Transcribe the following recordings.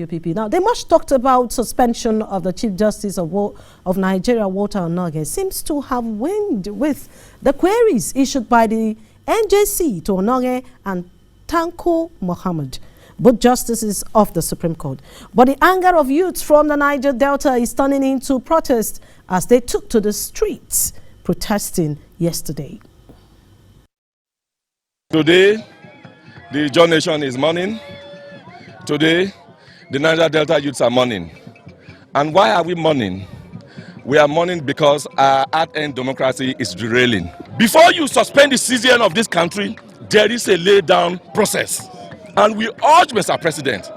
UPP. Now, they much talked about suspension of the Chief Justice of Nigeria, Walter Onnoghen, seems to have waned with the queries issued by the NJC to Onnoghen and Tanko Mohammed, both justices of the Supreme Court. But the anger of youths from the Niger Delta is turning into protest as they took to the streets protesting yesterday. Today, the Ijaw Nation is mourning. Today, the Niger Delta youths are mourning. And why are we mourning? We are mourning because our at-end democracy is derailing. Before you suspend the citizen of this country, there is a lay-down process. And we urge Mr. President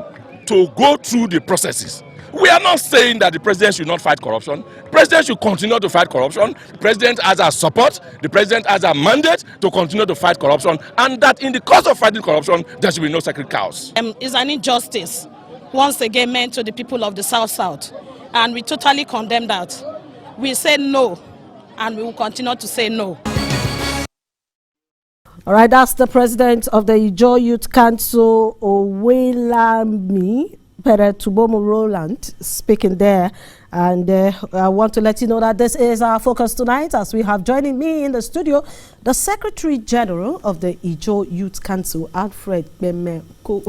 to go through the processes. We are not saying that the president should not fight corruption. The president should continue to fight corruption. The president has our support. The president has a mandate to continue to fight corruption. And that in the course of fighting corruption, there should be no sacred cows. It's an injustice, once again, meant to the people of the South. And we totally condemn that. We say no, and we will continue to say no. All right, that's the president of the Ijaw Youth Council, Owelami Peretubomo Roland, speaking there. And I want to let you know that this is our focus tonight, as we have joining me in the studio the Secretary General of the Ijaw Youth Council, Alfred Kemeko.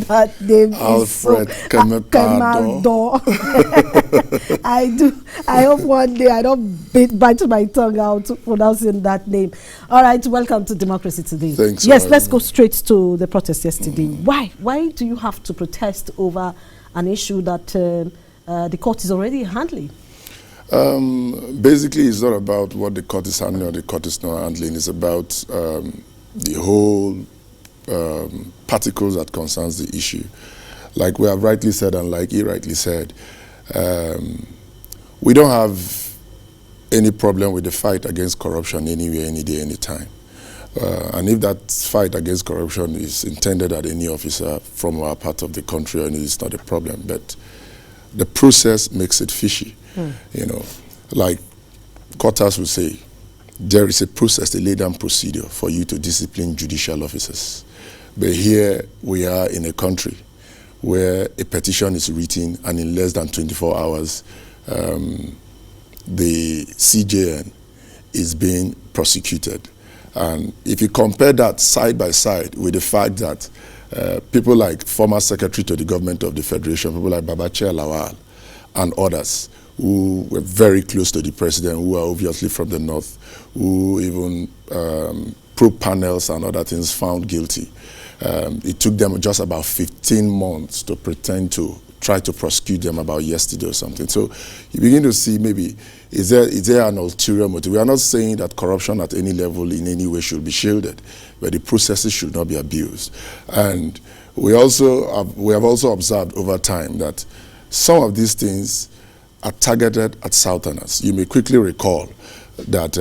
That name Alfred Kemado. I hope one day I don't bite my tongue out pronouncing that name. All right, welcome to Democracy Today. Thanks. Yes, let's go straight to the protest yesterday. Why do you have to protest over an issue that the court is already handling? Basically, it's not about what the court is handling or the court is not handling. It's about the whole particles that concerns the issue. Like we have rightly said and like he rightly said, we don't have any problem with the fight against corruption anywhere, any day, any time. And if that fight against corruption is intended at any officer from our part of the country, it's not a problem. But the process makes it fishy. You know, like Quarters would say, there is a process, a laid-down procedure for you to discipline judicial officers. But here we are in a country where a petition is written and in less than 24 hours, the CJN is being prosecuted. And if you compare that side by side with the fact that people like former Secretary to the Government of the Federation, people like Babachir Lawal and others who were very close to the president, who are obviously from the north, who even probe panels and other things found guilty. It took them just about 15 months to pretend to try to prosecute them about yesterday or something. So you begin to see maybe, is there an ulterior motive? We are not saying that corruption at any level in any way should be shielded, but the processes should not be abused. And we have also observed over time that some of these things are targeted at Southerners. You may quickly recall that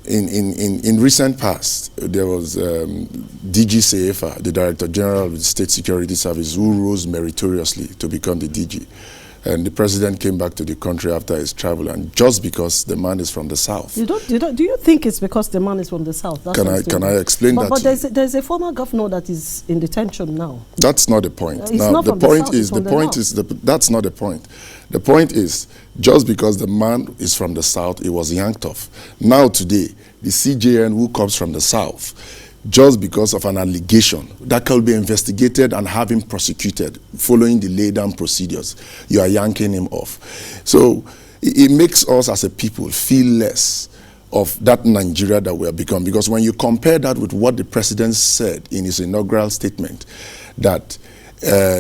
in recent past, there was DG Seefa, the Director General of the State Security Service, who rose meritoriously to become the DG. And the president came back to the country after his travel, and just because the man is from the south. Do you think it's because the man is from the south? That's can I explain that? But there's a former governor that is in detention now. That's not the point. Now the point is that's not the point. The point is, just because the man is from the south, he was yanked off. Now today, the CJN who comes from the south, just because of an allegation that can be investigated and have him prosecuted following the lay-down procedures, you are yanking him off. So it makes us as a people feel less of that Nigeria that we have become. Because when you compare that with what the president said in his inaugural statement, that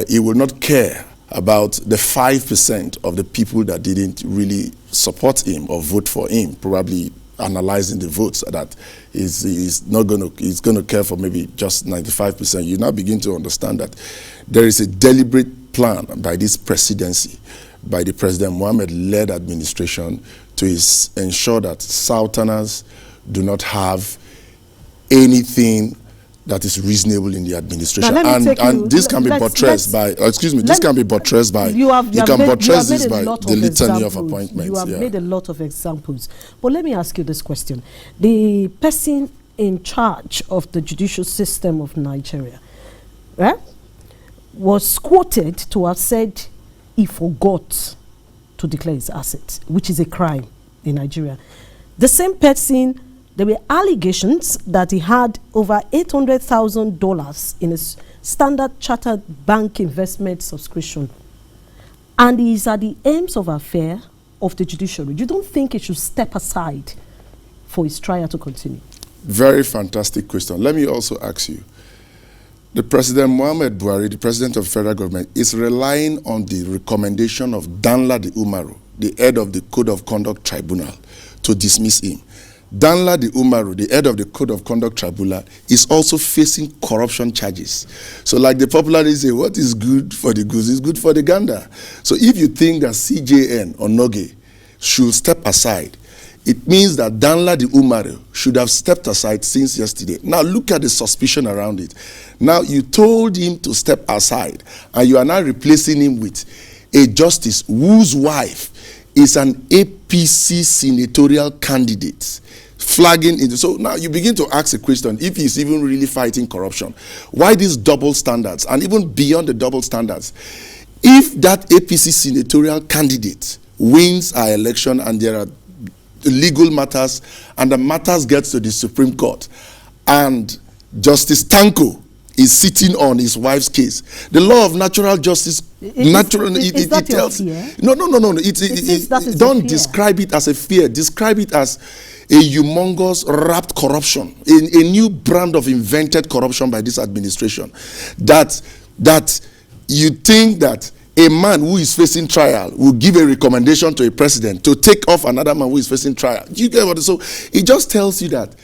he will not care about the 5% of the people that didn't really support him or vote for him, probably analyzing the votes, that he's going to care for maybe just 95%. You now begin to understand that there is a deliberate plan by this presidency, by the President Mohammed-led administration, to ensure that Southerners do not have anything that is reasonable in the administration. And this can be buttressed by, this can be buttressed by, you can buttress this by the litany of appointments. You have made a lot of examples. But let me ask you this question. The person in charge of the judicial system of Nigeria, was quoted to have said he forgot to declare his assets, which is a crime in Nigeria. The same person, there were allegations that he had over $800,000 in a Standard Chartered Bank investment subscription. And he is at the aims of affair of the judiciary. You don't think he should step aside for his trial to continue? Very fantastic question. Let me also ask you. The President Muhammad Buhari, the President of the federal government, is relying on the recommendation of Danladi Umaru, the head of the Code of Conduct Tribunal, to dismiss him. Danladi Umaru, the head of the Code of Conduct Tribunal, is also facing corruption charges. So like the popularly say, what is good for the goose is good for the gander. So if you think that CJN or Onnoghen should step aside, it means that Danladi Umaru should have stepped aside since yesterday. Now look at the suspicion around it. Now you told him to step aside, and you are now replacing him with a justice whose wife is an APC senatorial candidate, flagging into. So now you begin to ask a question, if he's even really fighting corruption, why these double standards? And even beyond the double standards, if that APC senatorial candidate wins our election and there are legal matters, and the matters gets to the Supreme Court, and Justice Tanko is sitting on his wife's case, the law of natural justice, it tells. No. Don't describe it as a fear. Describe it as a humongous wrapped corruption, a new brand of invented corruption by this administration. That you think that a man who is facing trial will give a recommendation to a president to take off another man who is facing trial. You get what? So it just tells you that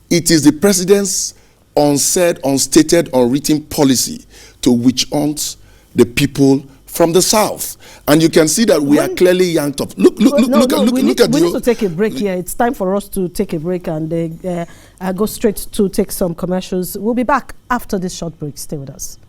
it is the president's unsaid, unstated, unwritten policy to witch hunt the people from the south. And you can see that we are clearly yanked up. Look at we need to take a break here. It's time for us to take a break and go straight to take some commercials. We'll be back after this short break. Stay with us.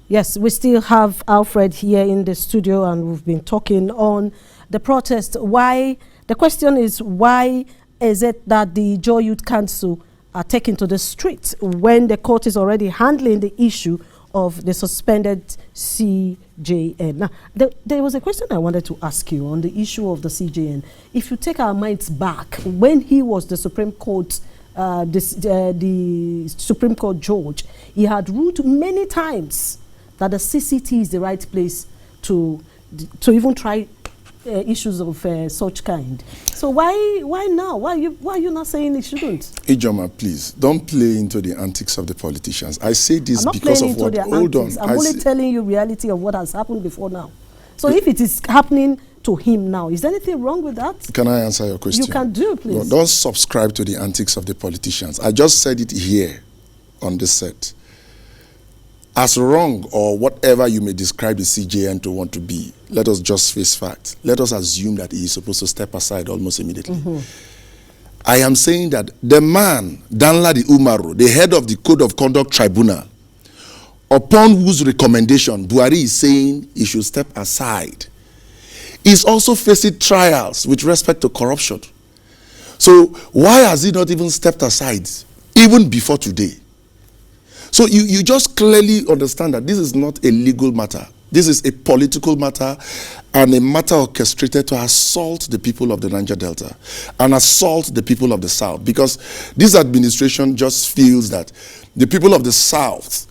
Yes, we still have Alfred here in the studio, and we've been talking on the protest. Why? The question is, why is it that the Joy Youth Council are taken to the streets when the court is already handling the issue of the suspended CJN? Now, there was a question I wanted to ask you on the issue of the CJN. If you take our minds back, when he was the Supreme Court, the Supreme Court judge, he had ruled many times that the CCT is the right place to even try issues of such kind. So why now? Why are you not saying it shouldn't? Ijoma, please don't play into the antics of the politicians. I say this because of what. Hold on. I'm only telling you reality of what has happened before now. So if it is happening to him now, is there anything wrong with that? Can I answer your question? You can do, please. No, don't subscribe to the antics of the politicians. I just said it here on this set. As wrong or whatever you may describe the CJN to want to be, let us just face facts. Let us assume that he is supposed to step aside almost immediately. I am saying that the man, Danladi Umaru, the head of the Code of Conduct Tribunal, upon whose recommendation Buhari is saying he should step aside, is also facing trials with respect to corruption. So why has he not even stepped aside even before today? So you just clearly understand that this is not a legal matter. This is a political matter and a matter orchestrated to assault the people of the Niger Delta and assault the people of the South, because this administration just feels that the people of the South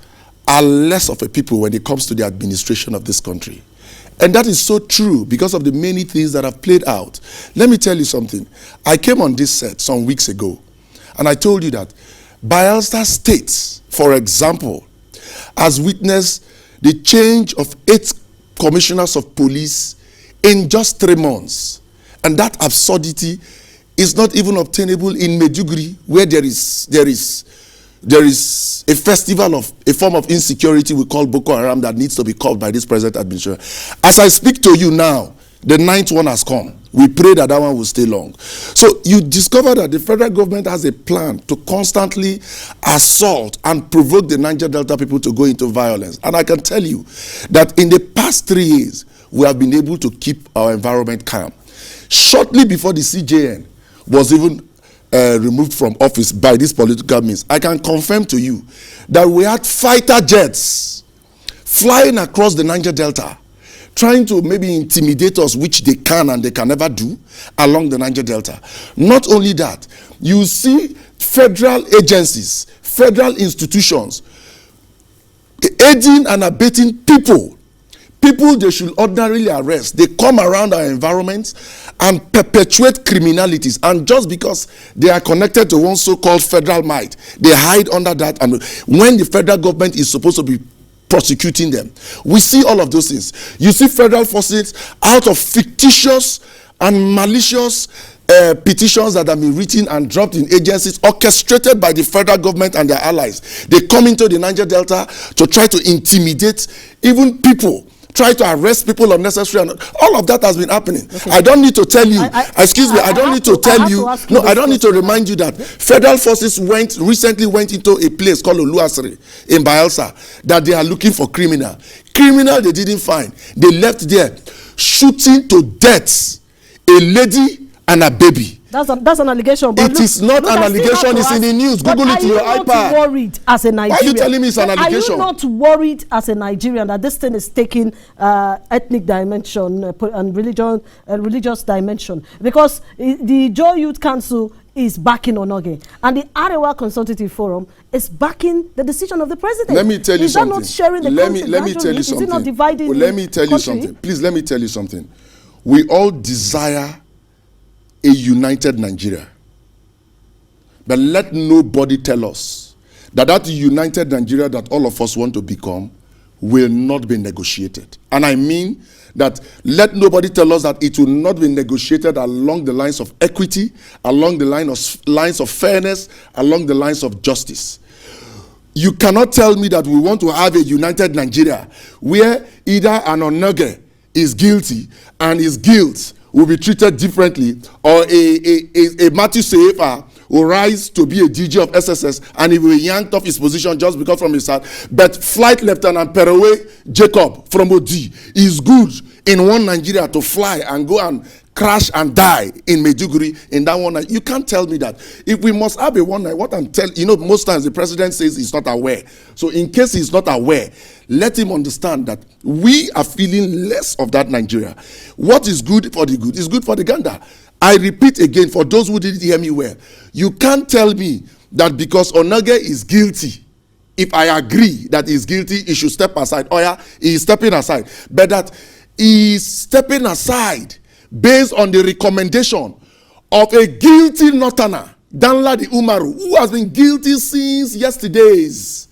are less of a people when it comes to the administration of this country. And that is so true because of the many things that have played out. Let me tell you something. I came on this set some weeks ago and I told you that Bayelsa State, for example, has witnessed the change of 8 commissioners of police in just 3 months. And that absurdity is not even obtainable in Maiduguri, where there is a festival of a form of insecurity we call Boko Haram that needs to be called by this present administration. As I speak to you now, the 9th one has come. We pray that that one will stay long. So you discover that the federal government has a plan to constantly assault and provoke the Niger Delta people to go into violence. And I can tell you that in the past 3 years, we have been able to keep our environment calm. Shortly before the CJN was even removed from office by these political means, I can confirm to you that we had fighter jets flying across the Niger Delta, trying to maybe intimidate us, which they can and they can never do, along the Niger Delta. Not only that, you see federal agencies, federal institutions aiding and abetting people they should ordinarily arrest. They come around our environment and perpetuate criminalities, and just because they are connected to one so-called federal might, they hide under that, and when the federal government is supposed to be prosecuting them. We see all of those things. You see federal forces out of fictitious and malicious petitions that have been written and dropped in agencies orchestrated by the federal government and their allies. They come into the Niger Delta to try to intimidate even people, try to arrest people unnecessarily, and all of that has been happening. Okay. I don't need to tell you, I don't need to tell you, no, I don't need to remind you that federal forces recently went into a place called Oluwasiri in Bayelsa that they are looking for criminal they didn't find. They left there shooting to death a lady and a baby. That's an allegation. But it is not an allegation. It's in the news. Google it to your iPad. Are you not worried as a Nigerian? Why are you telling me it's an allegation? Are you not worried as a Nigerian that this thing is taking ethnic dimension and religious dimension? Because the Joy Youth Council is backing Onnoghen, and the Arewa Consultative Forum is backing the decision of the president. Let me tell you something. Is that not sharing the country? Let me tell you something. Is it not dividing the country? Let me tell you something. Please, let me tell you something. We all desire a united Nigeria. But let nobody tell us that united Nigeria that all of us want to become will not be negotiated. And I mean that let nobody tell us that it will not be negotiated along the lines of equity, along the lines of fairness, along the lines of justice. You cannot tell me that we want to have a united Nigeria where either an Onnoghen is guilty and his guilt will be treated differently, or a Matthew Sefa will rise to be a DG of SSS and he will be yanked off his position just because from his side. But Flight Lieutenant Perewe Jacob from OD is good in one Nigeria to fly and go and crash and die in Maiduguri in that one night. You can't tell me that. If we must have a one night, what I'm telling you, know, most times the president says he's not aware. So in case he's not aware, let him understand that we are feeling less of that Nigeria. What is good for the good is good for the gander. I repeat again, for those who didn't hear me well, you can't tell me that because Onnoghen is guilty, if I agree that he's guilty, he should step aside. Oh yeah, he's stepping aside. But that he's stepping aside based on the recommendation of a guilty northerner, Danladi Umaru, who has been guilty since yesterdays.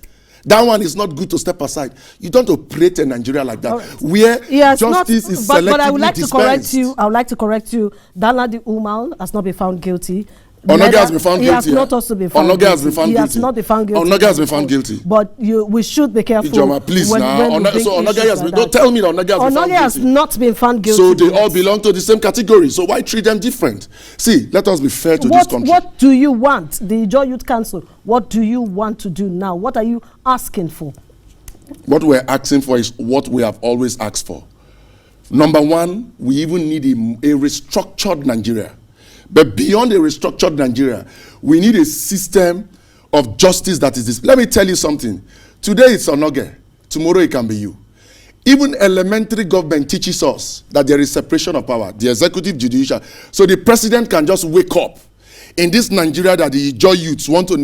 That one is not good to step aside. You don't operate in Nigeria like that, where justice is selectively But I would like dispensed. to correct you. I would like to correct you. Danladi Umaru has not been found guilty. Onnoghen has been found guilty. He has not also been found guilty. Has been found he guilty. has not been found guilty. Onnoghen has been found guilty. But we should be careful. Ijoma, please now. So Onnoghen has been. Don't tell me that Onnoghen has been found guilty. Onnoghen has not been found guilty. So they all belong to the same category. So why treat them different? See, let us be fair to this country. What do you want, the Joy Youth Council? What do you want to do now? What are you asking for? What we're asking for is what we have always asked for. Number one, we even need a restructured Nigeria. But beyond a restructured Nigeria, we need a system of justice that is this. Let me tell you something. Today it's Onnoghen. Tomorrow it can be you. Even elementary government teaches us that there is separation of power, the executive, judicial. So the president can just wake up. In this Nigeria that the Joy Youths want to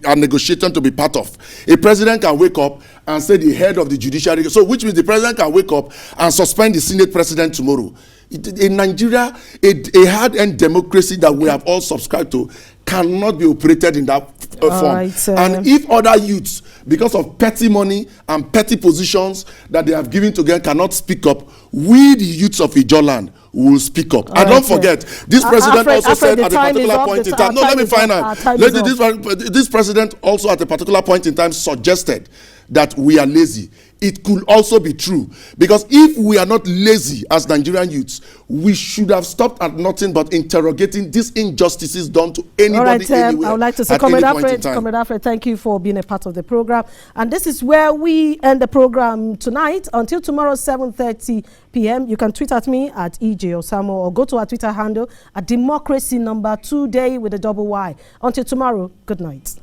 are negotiating to be part of, a president can wake up and say the head of the judiciary. So which means the president can wake up and suspend the Senate president tomorrow. In Nigeria, a hard-end democracy that we have all subscribed to cannot be operated in that form. Right, and if other youths, because of petty money and petty positions that they have given together, cannot speak up, we, the youths of Ijoland, will speak up. And don't forget, this president also said at a particular point in time, no, let me find out. This president also at a particular point in time suggested that we are lazy. it could also be true. Because if we are not lazy as Nigerian youths, we should have stopped at nothing but interrogating these injustices done to anybody, all right, anywhere. I would like to say, Comrade Alfred, thank you for being a part of the program. And this is where we end the program tonight. Until tomorrow, 7:30 p.m., you can tweet at me at EJ Osamo or go to our Twitter handle at Democracy Number 2 Day with a double Y. Until tomorrow, good night.